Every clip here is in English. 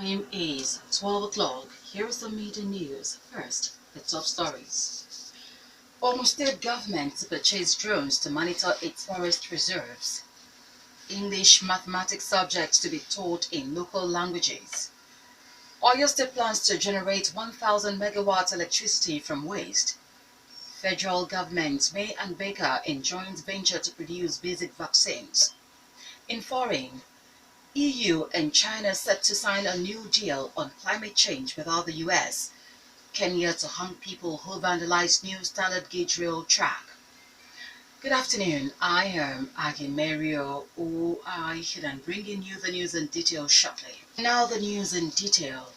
Time is 12 o'clock. Here's the media news. First, the top stories. Ogun State government to purchase drones to monitor its forest reserves. English mathematics subjects to be taught in local languages. Oyo State plans to generate 1,000 megawatts electricity from waste. Federal government May and Baker in joint venture to produce basic vaccines. In foreign, EU and China set to sign a new deal on climate change without the US. Kenya to hang people who vandalized new standard gauge rail track. Good afternoon, I am Aghemerio Oaikhenan, bringing you the news in detail shortly. Now the news in detail.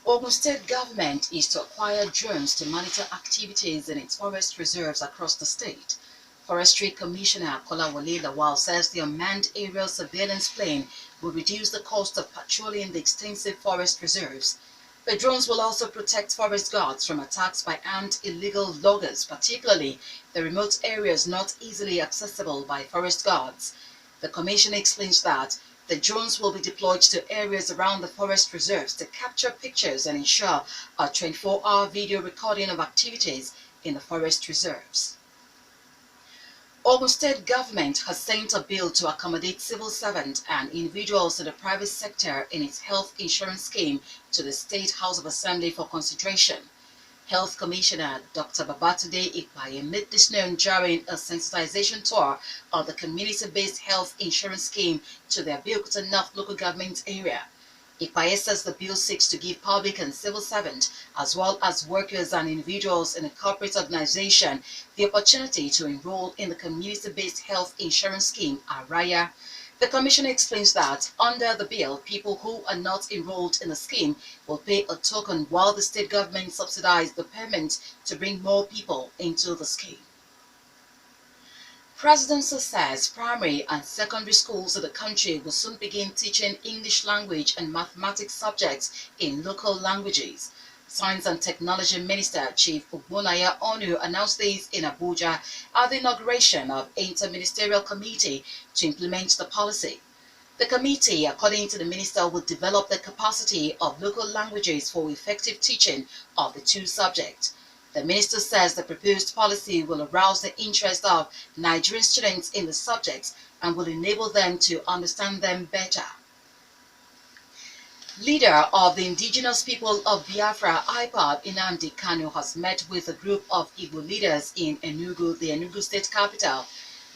Ogun State government is to acquire drones to monitor activities in its forest reserves across the state. Forestry Commissioner Kolawole Lawal says the unmanned aerial surveillance plane will reduce the cost of patrolling the extensive forest reserves. The drones will also protect forest guards from attacks by armed illegal loggers, particularly the remote areas not easily accessible by forest guards. The commission explains that the drones will be deployed to areas around the forest reserves to capture pictures and ensure a 24-hour video recording of activities in the forest reserves. Ogun State government has sent a bill to accommodate civil servants and individuals in the private sector in its health insurance scheme to the State House of Assembly for consideration. Health Commissioner Dr. Babatunde Ikpaye made this known during a sensitization tour of the community-based health insurance scheme to the Abeokuta North local government area. Ikpaye says the bill seeks to give public and civil servants, as well as workers and individuals in a corporate organization, the opportunity to enroll in the community-based health insurance scheme, ARAYA. The Commissioner explains that, under the bill, people who are not enrolled in the scheme will pay a token while the state government subsidizes the payment to bring more people into the scheme. Presidency says primary and secondary schools in the country will soon begin teaching English language and mathematics subjects in local languages. Science and Technology Minister Chief Ogbonnaya Onu announced this in Abuja at the inauguration of Inter-Ministerial Committee to implement the policy. The committee, according to the minister, will develop the capacity of local languages for effective teaching of the two subjects. The minister says the proposed policy will arouse the interest of Nigerian students in the subjects and will enable them to understand them better. Leader of the indigenous people of Biafra, IPOB, Nnamdi Kanu, has met with a group of Igbo leaders in Enugu, the Enugu state capital.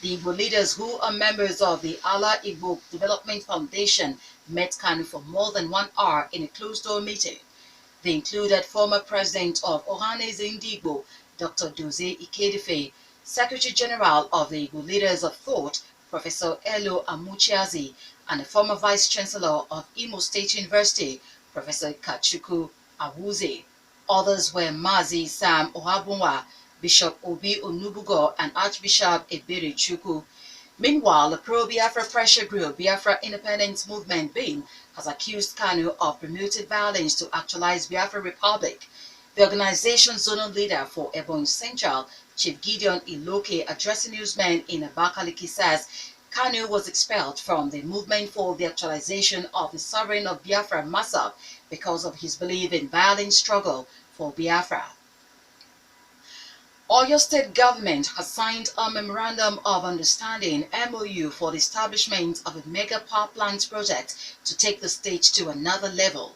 The Igbo leaders, who are members of the Ala Igbo Development Foundation, met Kanu for more than 1 hour in a closed-door meeting. They included former president of Ohaneze Ndigbo, Dr. Dozie Ikedife, Secretary General of the Igbo Leaders of Thought, Professor Elo Amuchiazi, and the former Vice Chancellor of Imo State University, Professor Kachuku Awuze. Others were Mazi Sam Ohabunwa, Bishop Obi Onubugo, and Archbishop Ebere Chukwu. Meanwhile, the pro-Biafra pressure group Biafra Independence Movement BIM has accused Kanu of promoting violence to actualize Biafra Republic. The organization's zonal leader for Ebonyi Central, Chief Gideon Iloke, addressing newsmen in Abakaliki, says Kanu was expelled from the movement for the actualization of the sovereign of Biafra Masab because of his belief in violent struggle for Biafra. Oyo State government has signed a Memorandum of Understanding MOU for the establishment of a mega power plant project to take the state to another level.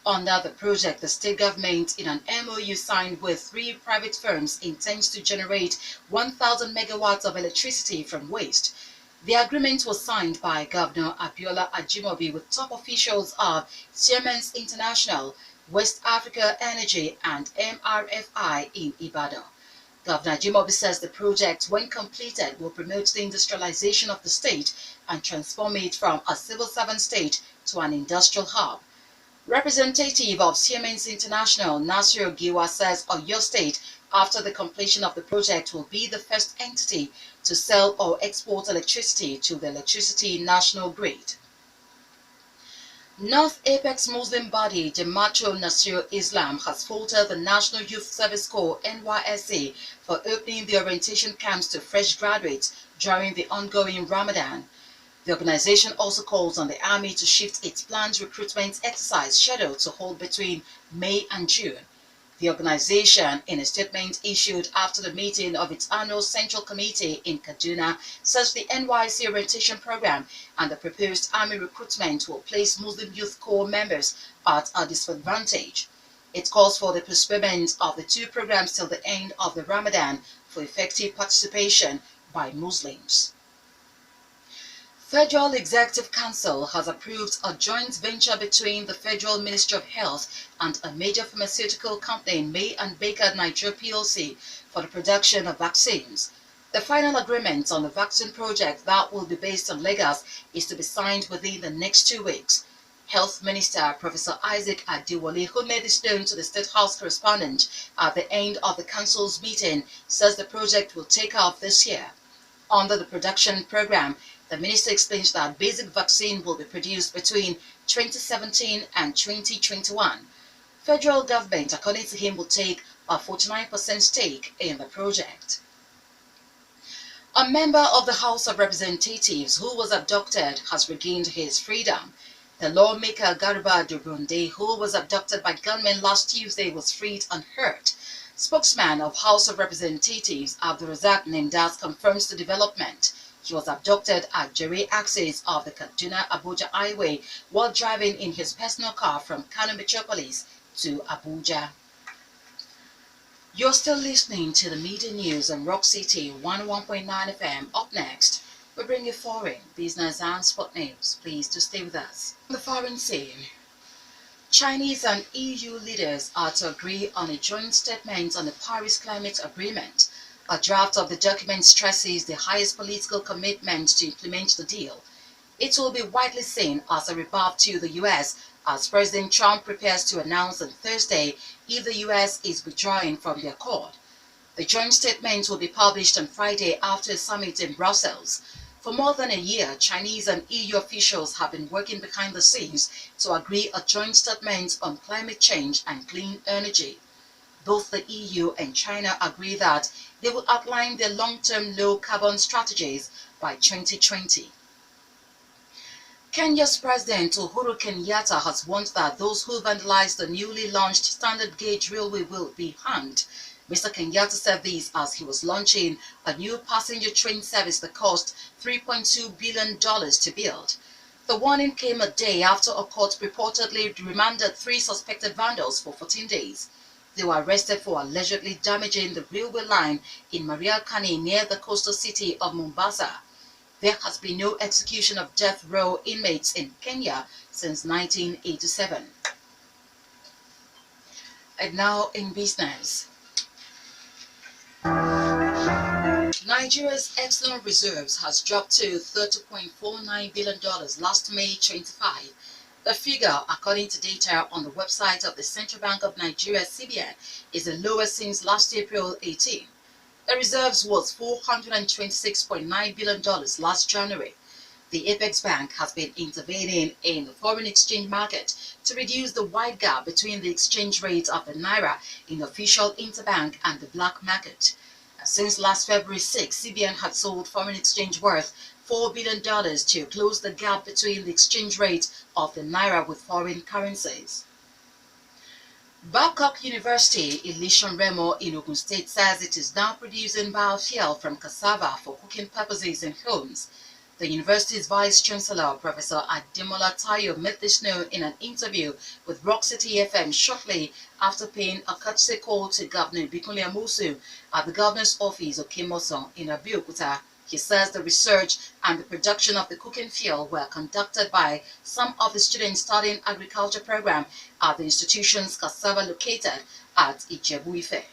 Under the project, the state government, in an MOU signed with 3 private firms, intends to generate 1,000 megawatts of electricity from waste. The agreement was signed by Governor Abiola Ajimobi with top officials of Siemens International, West Africa Energy, and MRFI in Ibadan. Governor Ajimobi says the project, when completed, will promote the industrialization of the state and transform it from a civil servant state to an industrial hub. Representative of Siemens International, Nasir Giwa, says Oyo State, after the completion of the project, will be the first entity to sell or export electricity to the electricity national grid. North Apex Muslim body Jamaat Nasir Islam has faulted the National Youth Service Corps NYSC for opening the orientation camps to fresh graduates during the ongoing Ramadan. The organization also calls on the Army to shift its planned recruitment exercise schedule to hold between May and June. The organization, in a statement issued after the meeting of its annual Central Committee in Kaduna, says the NYC orientation program and the proposed Army recruitment will place Muslim Youth Corps members at a disadvantage. It calls for the postponement of the two programs till the end of the Ramadan for effective participation by Muslims. Federal Executive Council has approved a joint venture between the Federal Ministry of Health and a major pharmaceutical company, May and Baker Nigeria PLC, for the production of vaccines. The final agreement on the vaccine project that will be based on Lagos is to be signed within the next 2 weeks. Health Minister Professor Isaac Adewale, who made this known to the State House correspondent at the end of the Council's meeting, says the project will take off this year. Under the production program, the minister explains that basic vaccine will be produced between 2017 and 2021. Federal government, according to him, will take a 49% stake in the project. A member of the House of Representatives who was abducted has regained his freedom. The lawmaker Garba Durbunde, who was abducted by gunmen last Tuesday, was freed unhurt. Spokesman of House of Representatives Abdulrazak Nendas confirms the development. He was abducted at Jere axis of the Kaduna-Abuja highway while driving in his personal car from Kano Metropolis to Abuja. You're still listening to the Midday News on Rock City 101.9 FM. Up next, we bring you foreign, business and sport news. Please do stay with us. On the foreign scene, Chinese and EU leaders are to agree on a joint statement on the Paris Climate Agreement. A draft of the document stresses the highest political commitment to implement the deal. It will be widely seen as a rebuff to the US as President Trump prepares to announce on Thursday if the US is withdrawing from the accord. The joint statement will be published on Friday after a summit in Brussels. For more than a year, Chinese and EU officials have been working behind the scenes to agree a joint statement on climate change and clean energy. Both the EU and China agree that they will outline their long-term low-carbon strategies by 2020. Kenya's President Uhuru Kenyatta has warned that those who vandalize the newly launched standard gauge railway will be hanged. Mr. Kenyatta said this as he was launching a new passenger train service that cost $3.2 billion to build. The warning came a day after a court reportedly remanded 3 suspected vandals for 14 days. They were arrested for allegedly damaging the railway line in Mariakani near the coastal city of Mombasa. There has been no execution of death row inmates in Kenya since 1987. And now in business. Nigeria's Epsilon reserves has dropped to $30.49 billion last May 25. The figure, according to data on the website of the Central Bank of Nigeria (CBN), is the lowest since last April 18. The reserves was $426.9 billion last January. The Apex Bank has been intervening in the foreign exchange market to reduce the wide gap between the exchange rate of the Naira in the official interbank and the black market. Since last February 6, CBN had sold foreign exchange worth $4 billion to close the gap between the exchange rate of the Naira with foreign currencies. Babcock University, Ilishan Remo in Ogun State says it is now producing biofuel from cassava for cooking purposes in homes. The university's Vice Chancellor, Professor Ademola Tayo, made this known in an interview with Rock City FM shortly after paying a courtesy call to Governor Bikunle Amosu at the governor's office of Kemoson in Abeokuta. He says the research and the production of the cooking fuel were conducted by some of the students studying agriculture program at the institution's cassava located at Ijebu-Ife.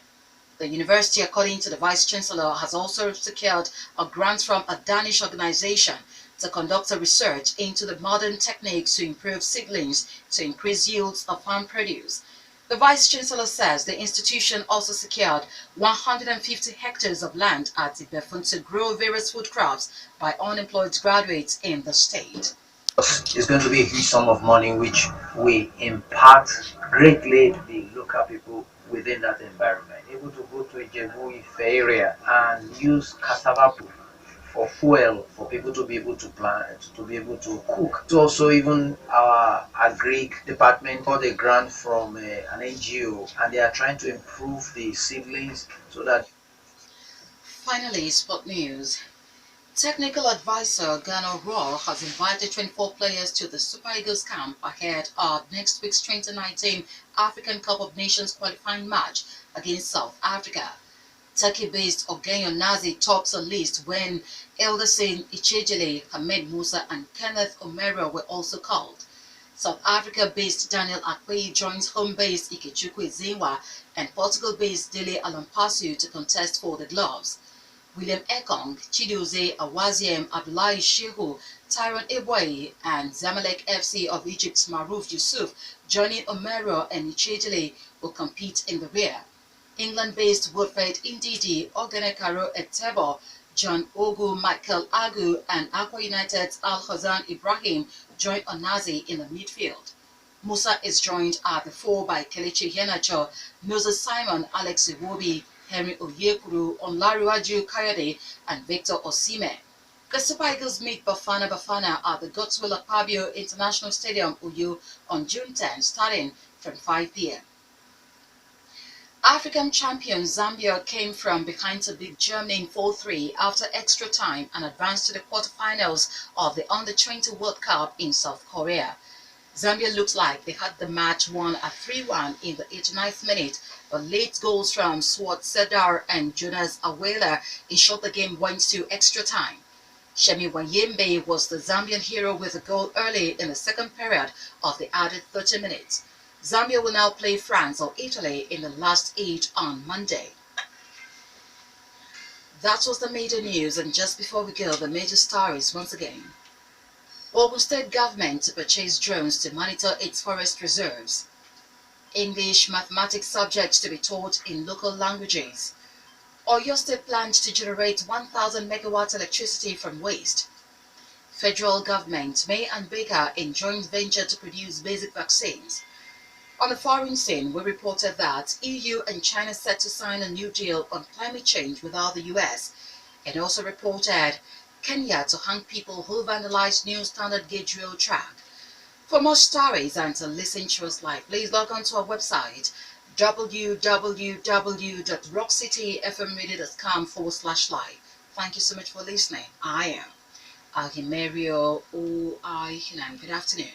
The university, according to the Vice-Chancellor, has also secured a grant from a Danish organization to conduct a research into the modern techniques to improve seedlings to increase yields of farm produce. The Vice-Chancellor says the institution also secured 150 hectares of land at Ibefun to grow various food crops by unemployed graduates in the state. It's going to be a huge sum of money which will impact greatly the local people within that environment. Able to go to a Jebu Ife area and use cassava poo for fuel for people to be able to plant, to be able to cook. So also even our agri department got a grant from an NGO, and they are trying to improve the seedlings so that. Finally, sport news. Technical advisor Gano Raw has invited 24 players to the Super Eagles camp ahead of next week's 2019 African Cup of Nations qualifying match against South Africa. Turkey-based Ogenyo Nazi tops the list when Elderson Ichejele, Hamed Musa and Kenneth Omero were also called. South Africa-based Daniel Akpeyi joins home-based Ikechukwu Ezenwa and Portugal-based Dele Alampasu to contest for the gloves. William Ekong, Chidozie Awaziem, Abdullahi Shehu, Tyron Ebwayi, and Zamalek FC of Egypt's Maruf Yusuf, joining Omero and Ichejele, will compete in the rear. England-based Wilfred Ndidi, Ogenekaro Etebo, John Ogu, Michael Agu, and Aqua United's Al Hassan Ibrahim join Onazi in the midfield. Musa is joined at the 4 by Kelechi Iheanacho, Moses Simon, Alex Iwobi, Henry Onyekuru, Onlaruwaju Kayode, and Victor Osimhen. The Super Eagles meet Bafana Bafana at the Godswill Akpabio International Stadium, Uyo, on June 10, starting from 5 p.m. African champion Zambia came from behind to beat Germany in 4-3 after extra time and advanced to the quarterfinals of the Under-20 World Cup in South Korea. Zambia looked like they had the match won at 3-1 in the 89th minute, but late goals from Swart Sedar and Jonas Awela ensured the game went to extra time. Shemi Wanyembe was the Zambian hero with a goal early in the second period of the added 30 minutes. Zambia will now play France or Italy in the last 8 on Monday. That was the major news, and just before we go, the major stories once again. Ogun State government to purchase drones to monitor its forest reserves. English mathematics subjects to be taught in local languages. Oyo State plans to generate 1,000 megawatts electricity from waste. Federal government may unbigger in joint venture to produce basic vaccines. On the foreign scene, we reported that EU and China set to sign a new deal on climate change without the US, and also reported Kenya to hang people who vandalized new standard gauge rail track. For more stories and to listen to us live, please log on to our website www.rockcityfmradio.com/live. Thank you so much for listening. I am Aghemerio Oaikhenan. Good afternoon.